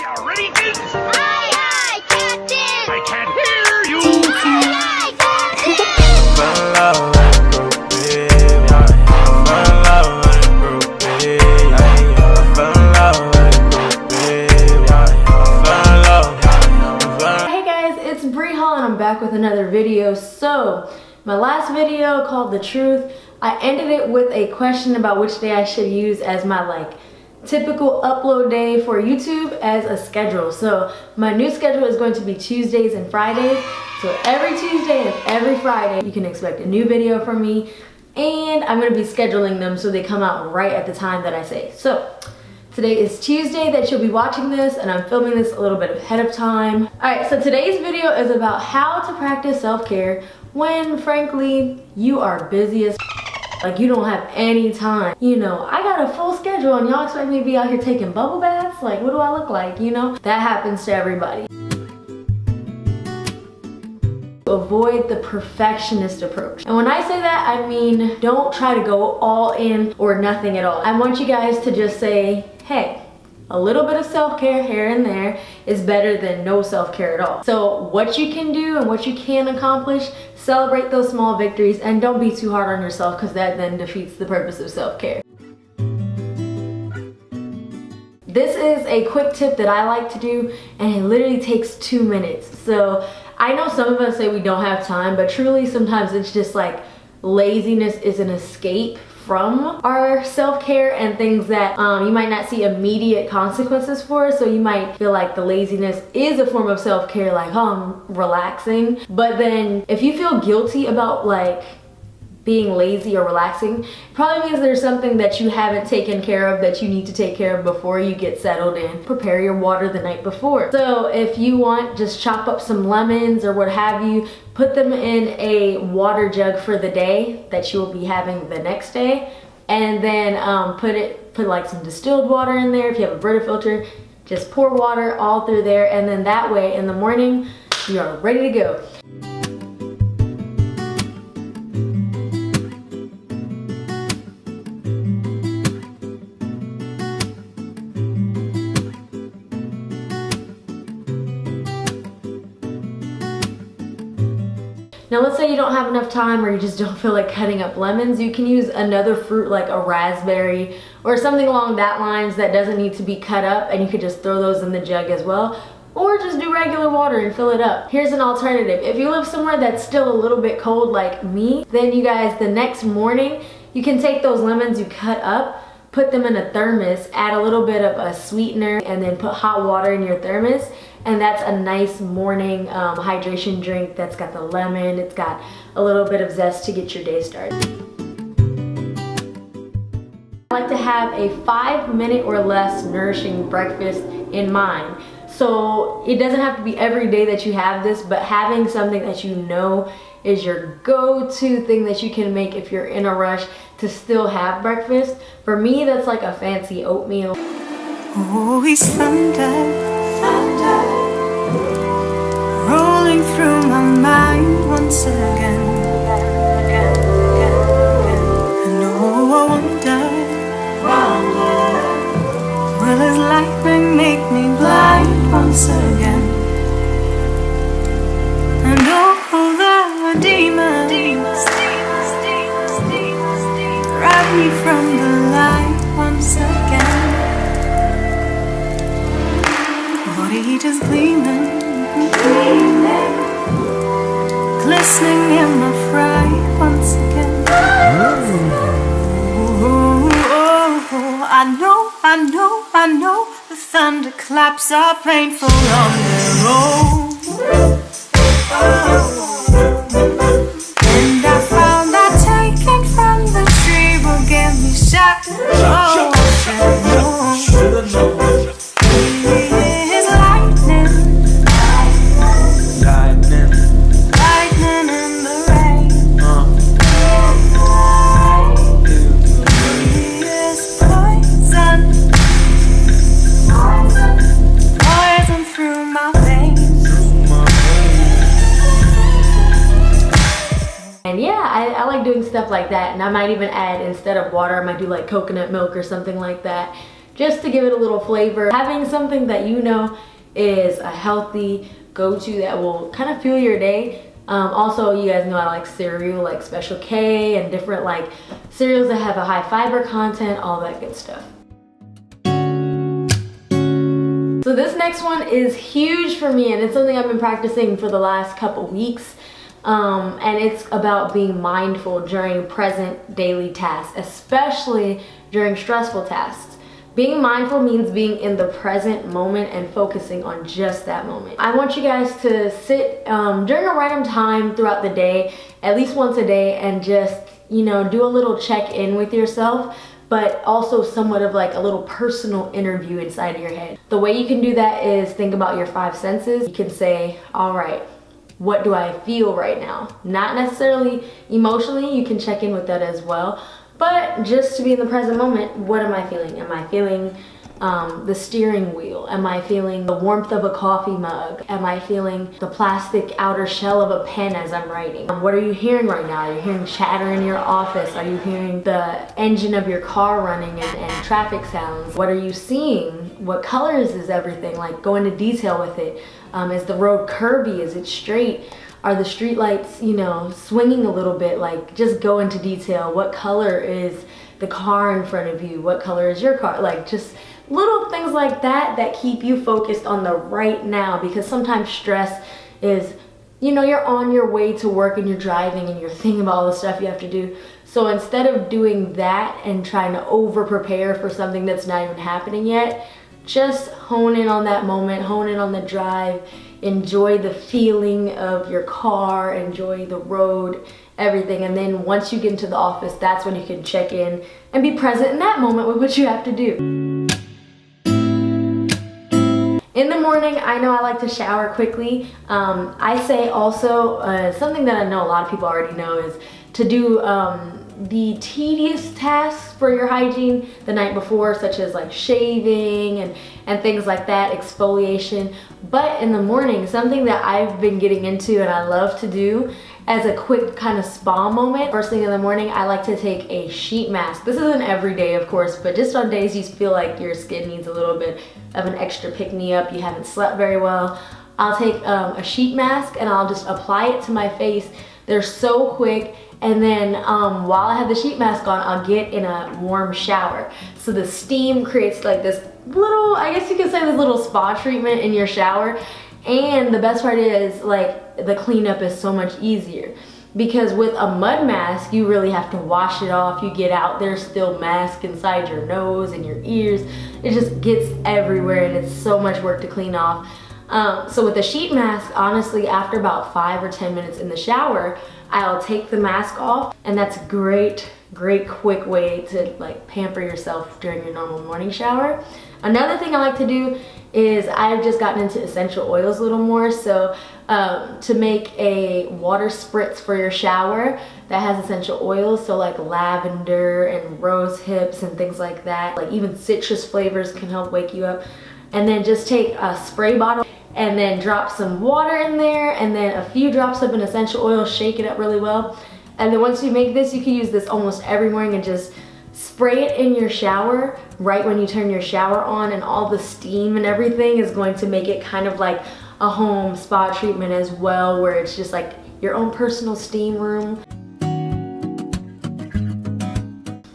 you ready, kids? Aye, aye, Captain! I can't hear you! Aye, aye, Captain! Fell in love with a groupie, yeah. Fell in love with a groupie, yeah. Fell in love with a groupie, yeah. Fell in love. Hey guys, it's Bri Hall and I'm back with another video. So, my last video called The Truth, I ended it with a question about which day I should use as my typical upload day for YouTube as a schedule. So my new schedule is going to be Tuesdays and Fridays. So every Tuesday and every Friday you can expect a new video from me, and I'm going to be scheduling them so they come out right at the time that I say. So today is Tuesday that you'll be watching this, and I'm filming this a little bit ahead of time. Alright, so today's video is about how to practice self-care when, frankly, you are busy as you don't have any time. You know, I got a full schedule and y'all expect me to be out here taking bubble baths? Like, what do I look like, you know? That happens to everybody. Avoid the perfectionist approach. And when I say that, I mean don't try to go all in or nothing at all. I want you guys to just say, hey, a little bit of self-care here and there is better than no self-care at all. So what you can do and what you can accomplish, celebrate those small victories, and don't be too hard on yourself, because that then defeats the purpose of self-care. This is a quick tip that I like to do, and it literally takes 2 minutes. So I know some of us say we don't have time, but truly sometimes it's just like laziness is an escape from our self-care and things that you might not see immediate consequences for. So you might feel like the laziness is a form of self-care, like, oh, I'm relaxing. But then if you feel guilty about being lazy or relaxing, it probably means there's something that you haven't taken care of that you need to take care of before you get settled in. Prepare your water the night before. So if you want, just chop up some lemons or what have you, put them in a water jug for the day that you will be having the next day, and then put like some distilled water in there. If you have a Brita filter, just pour water all through there, and then that way in the morning you are ready to go. Now let's say you don't have enough time or you just don't feel like cutting up lemons. You can use another fruit like a raspberry or something along that lines that doesn't need to be cut up, and you could just throw those in the jug as well. Or just do regular water and fill it up. Here's an alternative. If you live somewhere that's still a little bit cold like me, then you guys, the next morning, you can take those lemons you cut up, put them in a thermos, add a little bit of a sweetener, and then put hot water in your thermos. And that's a nice morning hydration drink that's got the lemon, it's got a little bit of zest to get your day started. I like to have a 5-minute or less nourishing breakfast in mind. So it doesn't have to be every day that you have this, but having something that you know is your go-to thing that you can make if you're in a rush to still have breakfast. For me, that's like a fancy oatmeal. Oh, it's thunder, thunder, rolling through my mind once again. And oh, I wonder, will his lightning make me blind once again? And oh, the demons drive me from the light once again. He just gleaming, gleaming, glistening in my fright once again. Oh, oh, oh, I know the thunderclaps are painful on their own. And I found that taken from the tree will get me shot. Oh, should've known. And yeah, I like doing stuff like that, and I might even add, instead of water, I might do like coconut milk or something like that just to give it a little flavor. Having something that you know is a healthy go-to that will kind of fuel your day. Also, you guys know I like cereal, like Special K and different like cereals that have a high fiber content, all that good stuff. So this next one is huge for me, and it's something I've been practicing for the last couple weeks. And it's about being mindful during present daily tasks, especially during stressful tasks. Being mindful means being in the present moment and focusing on just that moment. I want you guys to sit during a random time throughout the day, at least once a day, and just, you know, do a little check-in with yourself, but also somewhat of like a little personal interview inside of your head. The way you can do that is think about your 5 senses. You can say, all right, what do I feel right now? Not necessarily emotionally, you can check in with that as well. But just to be in the present moment, what am I feeling? Am I feeling the steering wheel? Am I feeling the warmth of a coffee mug? Am I feeling the plastic outer shell of a pen as I'm writing? What are you hearing right now? Are you hearing chatter in your office? Are you hearing the engine of your car running and traffic sounds? What are you seeing? What colors is everything? Like, go into detail with it. Is the road curvy? Is it straight? Are the street lights, you know, swinging a little bit? Like, just go into detail. What color is the car in front of you? What color is your car? Like, just little things like that that keep you focused on the right now, because sometimes stress is, you know, you're on your way to work and you're driving and you're thinking about all the stuff you have to do. So instead of doing that and trying to over prepare for something that's not even happening yet, just hone in on that moment, hone in on the drive, enjoy the feeling of your car, enjoy the road, everything. And then once you get into the office, that's when you can check in and be present in that moment with what you have to do. In the morning, I know I like to shower quickly. I say also, something that I know a lot of people already know is to do the tedious tasks for your hygiene the night before, such as like shaving and things like that, exfoliation. But in the morning, something that I've been getting into and I love to do as a quick kind of spa moment, first thing in the morning, I like to take a sheet mask. This isn't every day, of course, but just on days you feel like your skin needs a little bit of an extra pick-me-up, you haven't slept very well, I'll take a sheet mask and I'll just apply it to my face. They're so quick. And then while I have the sheet mask on, I'll get in a warm shower. So the steam creates like this little, I guess you could say, this little spa treatment in your shower. And the best part is, like, the cleanup is so much easier. Because with a mud mask, you really have to wash it off. You get out, there's still mask inside your nose and your ears. It just gets everywhere and it's so much work to clean off. So with a sheet mask, honestly, after about 5 or 10 minutes in the shower, I'll take the mask off, and that's a great quick way to like pamper yourself during your normal morning shower. Another thing I like to do is I've just gotten into essential oils a little more, so to make a water spritz for your shower that has essential oils, so like lavender and rose hips and things like that, like even citrus flavors can help wake you up. And then just take a spray bottle and then drop some water in there and then a few drops of an essential oil, shake it up really well. And then once you make this, you can use this almost every morning and just spray it in your shower right when you turn your shower on, and all the steam and everything is going to make it kind of like a home spa treatment as well, where it's just like your own personal steam room.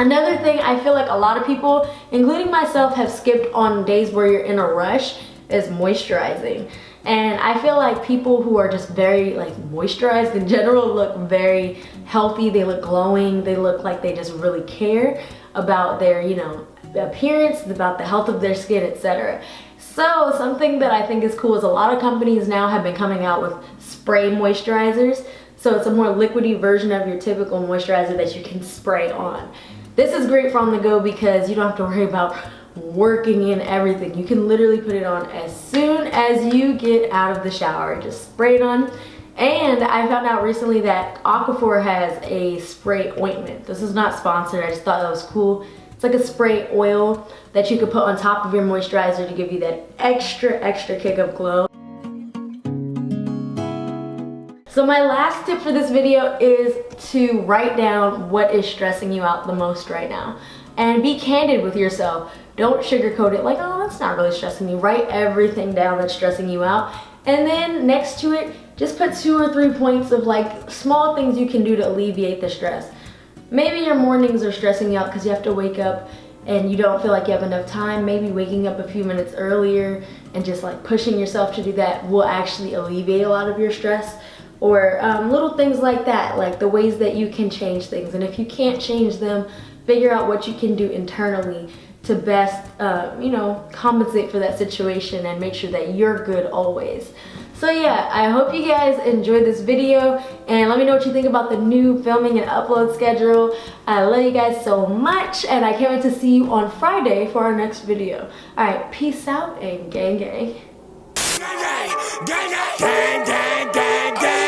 Another thing I feel like a lot of people, including myself, have skipped on days where you're in a rush is moisturizing. And I feel like people who are just very like moisturized in general look very healthy, they look glowing, they look like they just really care about their, you know, appearance, about the health of their skin, etc. So something that I think is cool is a lot of companies now have been coming out with spray moisturizers. So it's a more liquidy version of your typical moisturizer that you can spray on. This is great for on the go because you don't have to worry about working in everything. You can literally put it on as soon as you get out of the shower. Just spray it on. And I found out recently that Aquaphor has a spray ointment. This is not sponsored, I just thought that was cool. It's like a spray oil that you could put on top of your moisturizer to give you that extra kick of glow. So my last tip for this video is to write down what is stressing you out the most right now. and be candid with yourself. Don't sugarcoat it like, oh, that's not really stressing me. Write everything down that's stressing you out. And then next to it, just put 2 or 3 points of like small things you can do to alleviate the stress. Maybe your mornings are stressing you out because you have to wake up and you don't feel like you have enough time. Maybe waking up a few minutes earlier and just like pushing yourself to do that will actually alleviate a lot of your stress. Or little things like that, like the ways that you can change things. And if you can't change them, figure out what you can do internally to best, you know, compensate for that situation and make sure that you're good always. So yeah, I hope you guys enjoyed this video, and let me know what you think about the new filming and upload schedule. I love you guys so much, and I can't wait to see you on Friday for our next video. Alright, peace out and gang gang. Gang, gang, gang, gang, gang, gang.